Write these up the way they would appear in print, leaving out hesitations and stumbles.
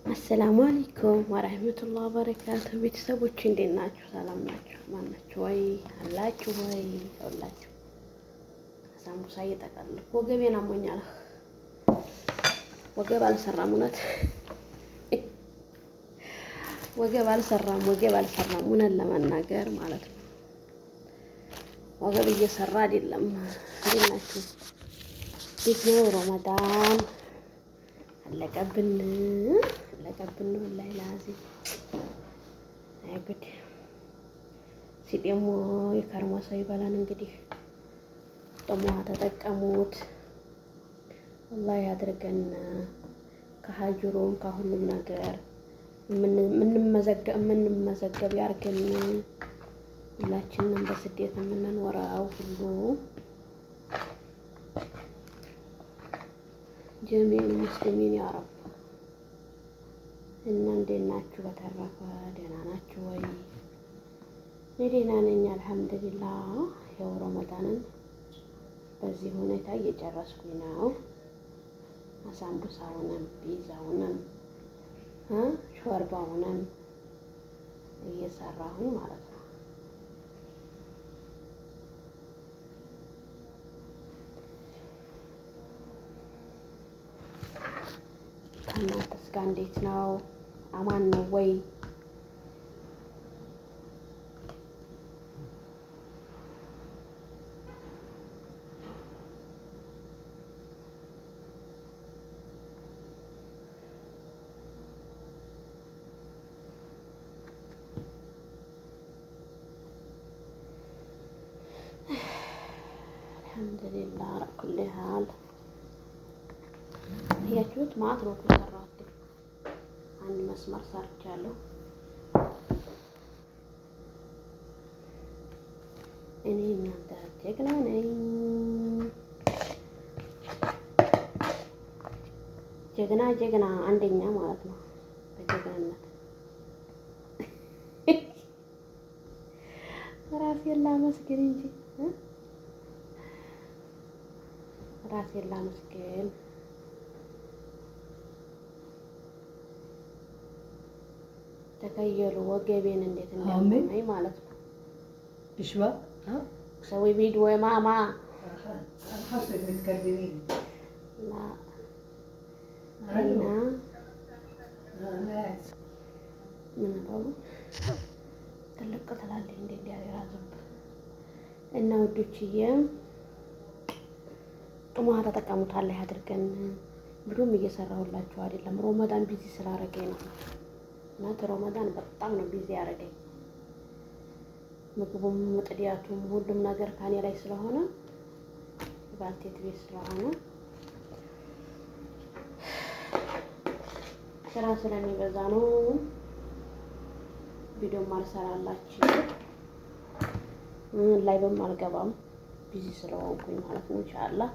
አሰላሙ አለይኩም ወራህመቱላሂ ወበረካቱ። ቤተሰቦች እንዴት ናችሁ? ሰላም ናችሁ? ማን ናችሁ? ወይ አላችሁ ወይ? ሁላችሁ ሳምቡሳ እየጠቀለልኩ ወገቤን አሞኛል። ወገብ አልሰራም፣ እውነት ወገብ አልሰራም እውነት ለመናገር ማለት ነው። ወገብ እየሰራ አይደለም። እንዴት ናችሁ? እንዴት ነው ረመዳን? አለቀብን ወላሂ ላዚ አይጉድ ሲጤሞ የከርሞ ሰው ይበላን። እንግዲህ ጥሟ ተጠቀሙት። ወላሂ አድርገን ከሀጅሩም ከሁሉም ነገር የምንመዘገብ ያርገን። ሁላችንም በስደት የምንኖረው ሁሉ ጀሚዕ ሙስሊሚን ያ ረብ። እና እንዴት ናችሁ? በተረፈ ደህና ናችሁ ወይ? እኔ ደህና ነኝ አልሐምዱሊላህ። ያው ረመዳንን በዚህ ሁኔታ እየጨረስኩኝ ነው። አሳምቡሳውንም ፒዛውንም ሾርባውንም እየሰራሁኝ ማለት ነው። ከእናንተስ ጋር እንዴት ነው? አማን ነው ወይ? አልሐምዱሊላህ ረኩል ሀል ያችሁት ማለት ነው። ተሰራሁት አንድ መስመር ሰርቻለሁ። እኔ እናንተ ጀግና ነኝ፣ ጀግና አንደኛ ማለት ነው በጀግንነት። ራሴን ላመስግን እንጂ ራሴን ላመስግን። ተከየሉ ወገቤን እንዴት እንደማይ ማለት ነው። እሽባ ሰው ቪዲዮ ማማ እና ምን ነው ትልቅ ትላለች እንዴ እንዲያራዘብ እና ወዶችዬ ጥሟ ተጠቀሙታለህ አድርገን ብሎም እየሰራሁላችሁ አይደለም። ረመዳን ቢዚ ስላደረገኝ ነው። እናት ረመዳን በጣም ነው ቢዚ ያደረገኝ። ምግቡም ጥዲያቱም ሁሉም ነገር ካኔ ላይ ስለሆነ ባልቴት ቤት ስለሆነ ስራ ስለሚበዛ ነው ቪዲዮ ማልሰራላችሁ ላይ በማልገባም ቢዚ ስለሆንኩኝ ማለት ነው። ኢንሻአላህ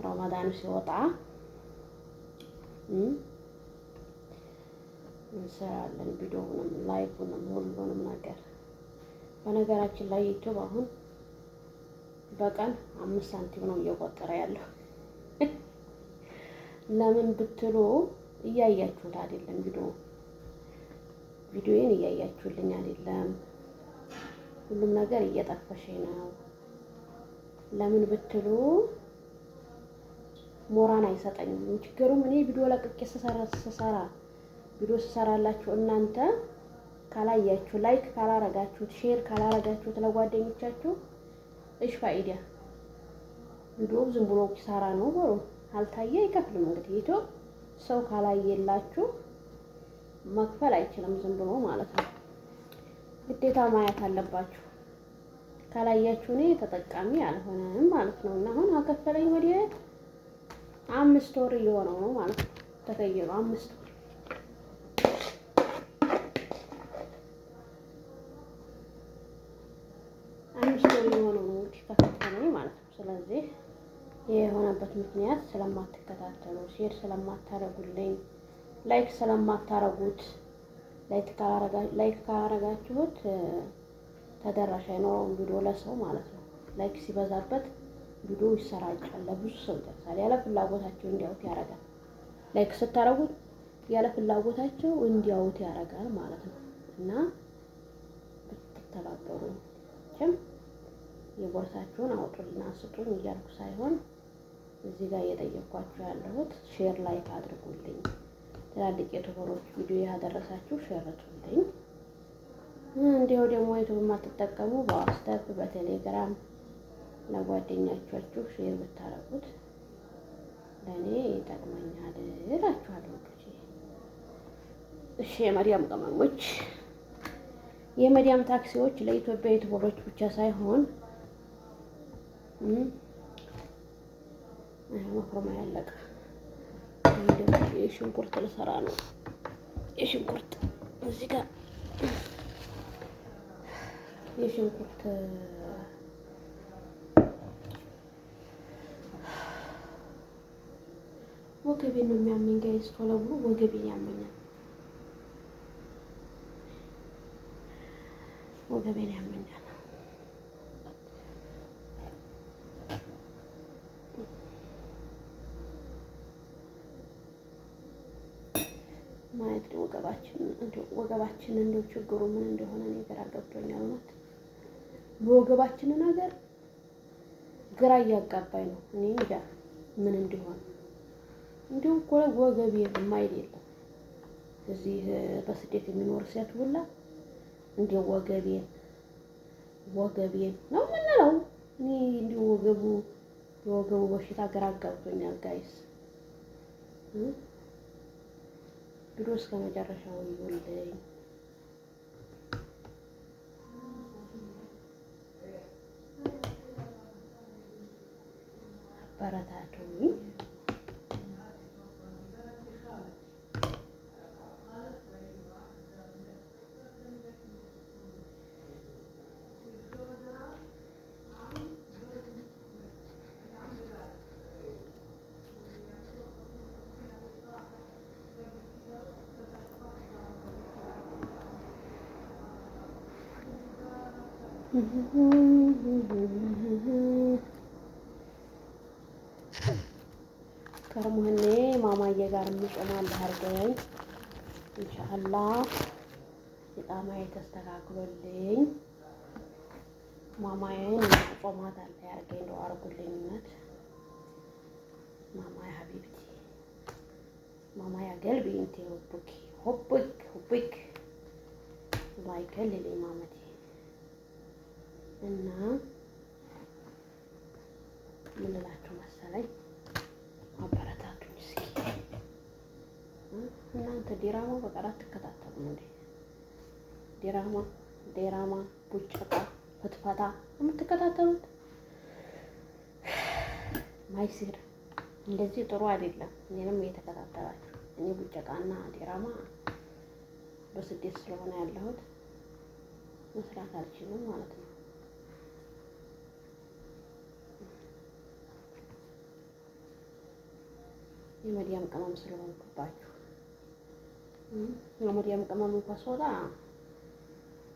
ረመዳኑ ሲወጣ እንሰራለን ቪዲዮውንም ላይቭንም ሁሉንም ነገር። በነገራችን ላይ ዩቲዩብ አሁን በቀን 5 ሳንቲም ነው እየቆጠረ ያለው። ለምን ብትሉ እያያችሁት አይደለም፣ ቪዲዮዬን እያያችሁልኝ አይደለም። ሁሉም ነገር እየጠፈሸ ነው። ለምን ብትሉ ሞራን አይሰጠኝም። ችግሩም እኔ ቪዲዮ ለቅቄ ቪዲዮ ስሰራላችሁ እናንተ ካላያችሁ፣ ላይክ ካላረጋችሁት፣ ሼር ካላረጋችሁት ለጓደኞቻችሁ እሺ ፋይዳ ቪዲዮ ዝም ብሎ ኪሳራ ነው። ወሮ አልታየ አይከፍልም። እንግዲህ ዩቲዩብ ሰው ካላየላችሁ መክፈል አይችልም፣ ዝም ብሎ ማለት ነው። ግዴታ ማየት አለባችሁ። ካላያችሁ እኔ ተጠቃሚ አልሆነም ማለት ነው። እና አሁን አከፈለኝ ወዲያ 5 ወር እየሆነው ነው ማለት ነው። ተከየሉ 5 ወር እየሆነው ነው እንግዲህ ከከፈለኝ ማለት ነው። ስለዚህ ይሄ የሆነበት ምክንያት ስለማትከታተሉ፣ ሼር ስለማታረጉልኝ፣ ላይክ ስለማታረጉት። ላይክ ካላረጋችሁት ተደራሽ አይኖረውም ቪዲዮ ለሰው ማለት ነው። ላይክ ሲበዛበት ቪዲዮ ይሰራጫል፣ ለብዙ ሰው ይደርሳል። ያለ ፍላጎታቸው እንዲያዩት ያደርጋል። ላይክ ስታረጉት ያለ ፍላጎታቸው እንዲያዩት ያደርጋል ማለት ነው። እና ብትተባበሩ ቸም የቦርሳችሁን አውጡና ስጡኝ እያልኩ ሳይሆን እዚህ ጋር እየጠየኳችሁ ያለሁት ሼር ላይክ አድርጉልኝ። ትላልቅ ዩቲዩበሮች ቪዲዮ ያደረሳችሁ ሸርቱልኝ። እንዲሁ ደግሞ ዩቲዩብ የማትጠቀሙ በዋትስአፕ በቴሌግራም ለጓደኞቻችሁ ሼር ብታረጉት ለእኔ ይጠቅመኛል እላችኋለሁ። እሺ የመዲያም ቅመሞች፣ የመዲያም ታክሲዎች ለኢትዮጵያ ዩቲዩበሮች ብቻ ሳይሆን መፍረማ ያለቀ ደግሞ የሽንኩርት ልሰራ ነው። የሽንኩርት እዚህ ጋር የሽንኩርት ወገቤን ነው የሚያመኝ ጋይስ። ቶሎ ብሎ ወገቤን ያመኛል። ወገቤን ያመኛል። ማለት ወገባችን እንደው ችግሩ ምን እንደሆነ እኔ ግራ ገብቶኛል። ማለት በወገባችን ነገር ግራ እያጋባኝ ነው። እኔ እንጃ ምን እንደሆነ እንዲሁ እኮ ወገቤ የማይል የለም። እዚህ በስደት የሚኖር ሴት ሁላ እንዲሁ ወገቤን ነው የምንለው። እኔ እንዲሁ የወገቡ በሽታ ግራ አጋብቶኛል ጋይስ። ቪዲዮ እስከ መጨረሻው ይውልኝ። አበረታቱኝ። ከርሙህኔ ማማዬ ጋር የምቆማለሁ አድርገኝ ኢንሻአላህ። ኢቃማዬ ተስተካክሎልኝ ማማዬን ቆማታለሁ ያርገኝ ነው አርጉልኝነት። ማማዬ ሀቢብቲ ማማዬ ቀልቢ እንት ሁብክ ማይከልልኝ ማመቴ እና ምን እላችሁ መሰለኝ፣ አበረታቱኝ እስኪ። እናንተ ዲራማ በቀር አትከታተሉም እንዴ? ዲራማ ቡጨቃ ፍትፈታ የምትከታተሉት ማይሲር እንደዚህ ጥሩ አይደለም። እኔንም እየተከታተላችሁ እኔ ቡጨቃና ዲራማ በስደት ስለሆነ ያለሁት መስራት አልችልም ማለት ነው። የመዲያም ቅመም ስለሆንኩባችሁ የመዲያም ቅመም እንኳን ስወጣ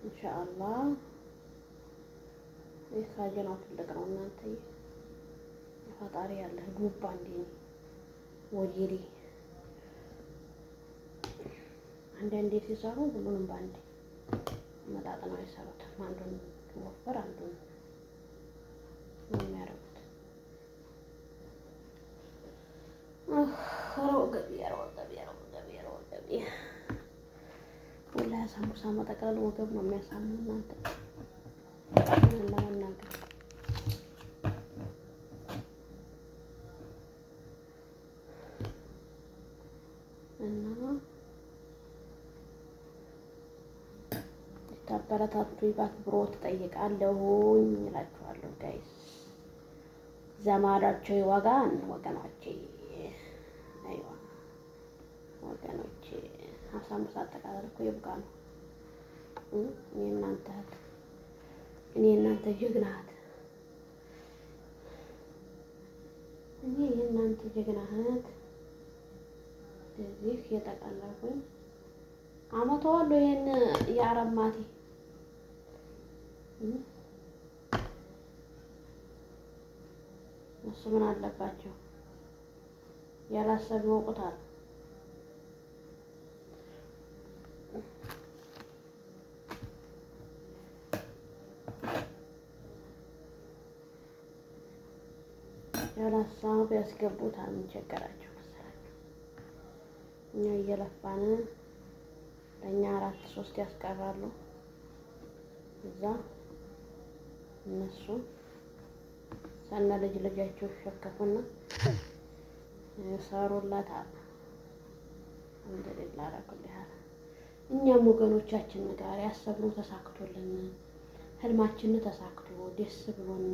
ኢንሻአላህ የሳጀናው ትልቅ ነው። እናንተ ፈጣሪ ያለ ዱባ እንዴ ወዲሪ አንዳንዴ ሲሰሩ ሁሉንም ባንዴ መጣጥነው አይሰሩት። አንዱን ወፈር አንዱን ነው የሚያደርጉት። ወላሂ ሳምቡሳ መጠቅለል ወገብ ነው የሚያሳምነው እናንተ ለመናገር። እና ታበረታቱ በአክብሮት እጠይቃለሁኝ እላችኋለሁ ጋይስ። ዘማዳቸው ይወጋን ወገኖቼ፣ አይዋ ወገኖቼ። ሳምቡሳ አጠቃላይ እኮ ይብቃ ነው። እኔ እናንተ ጀግና እህት፣ እኔ የእናንተ ጀግና እህት እዚህ የጠቀለልኩኝ አመተዋለሁ። ይሄን የአረማቴ እሱ ምን አለባቸው? ያላሰብ ይወቁታል። እዛው ቢያስገቡት ምን ቸገራቸው መሰላችሁ? እኛ እየለፋን ለእኛ 4-3 ያስቀራሉ። እዛ እነሱ ሰነ ልጃቸው ሸከፉና ሰሩላታል። አልሐምዱሊላህ ረብል ዓለሚን። እኛም ወገኖቻችን ጋር ያሰብነው ተሳክቶልን ህልማችን ተሳክቶ ደስ ብሎን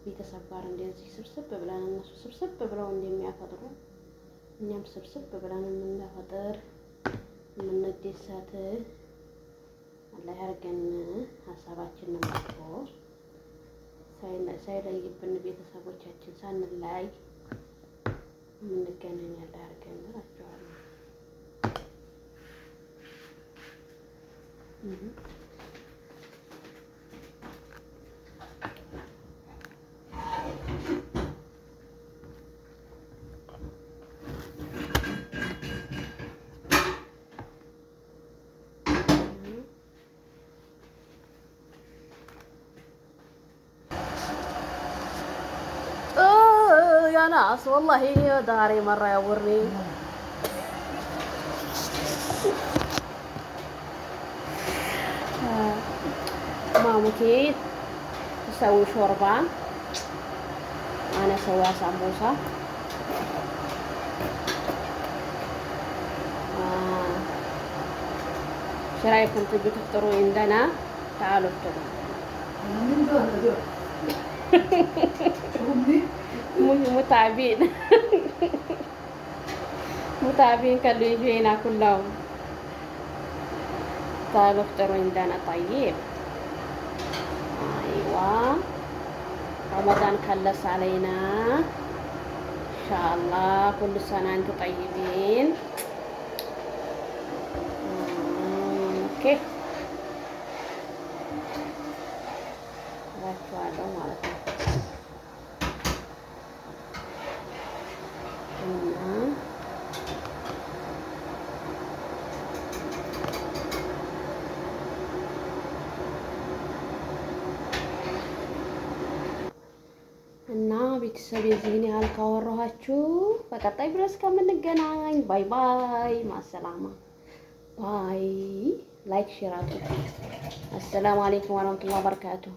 ቤተሰብ ጋር እንደዚህ ስብስብ ብለን እነሱ ስብስብ ብለው እንደሚያፈጥሩ እኛም ስብስብ ብለን የምንፈጥር የምንደሰት አላህ ያርገን። ሀሳባችንን መጥቶ ሳይለይብን ቤተሰቦቻችን ሳንለያይ የምንገናኝ አላህ ያርገን እላቸዋለሁ። يا ناس والله داري مرة يورني مامتي تسوي شوربة، أنا أسوي سمبوسة. شو رأيكم تبي تفطروا عندنا؟ تعالوا افطروا. متعبين متعبين كانوا يجوا هنا كلهم. تعالوا افطروا عندنا. طيب ايوه رمضان خلص علينا ان شاء الله. كل سنة انتم طيبين. اوكي እላችኋለሁ ማለት ነው። እና ቤተሰብ የዚህን ያህል ካወራኋችሁ በቀጣይ ድረስ ከምንገናኝ ባይ ባይ፣ ማሰላማ ባይ። ላይክ ሼር አድርጉ። አሰላሙ አለይኩም ወራህመቱላሂ ወበረካቱሁ።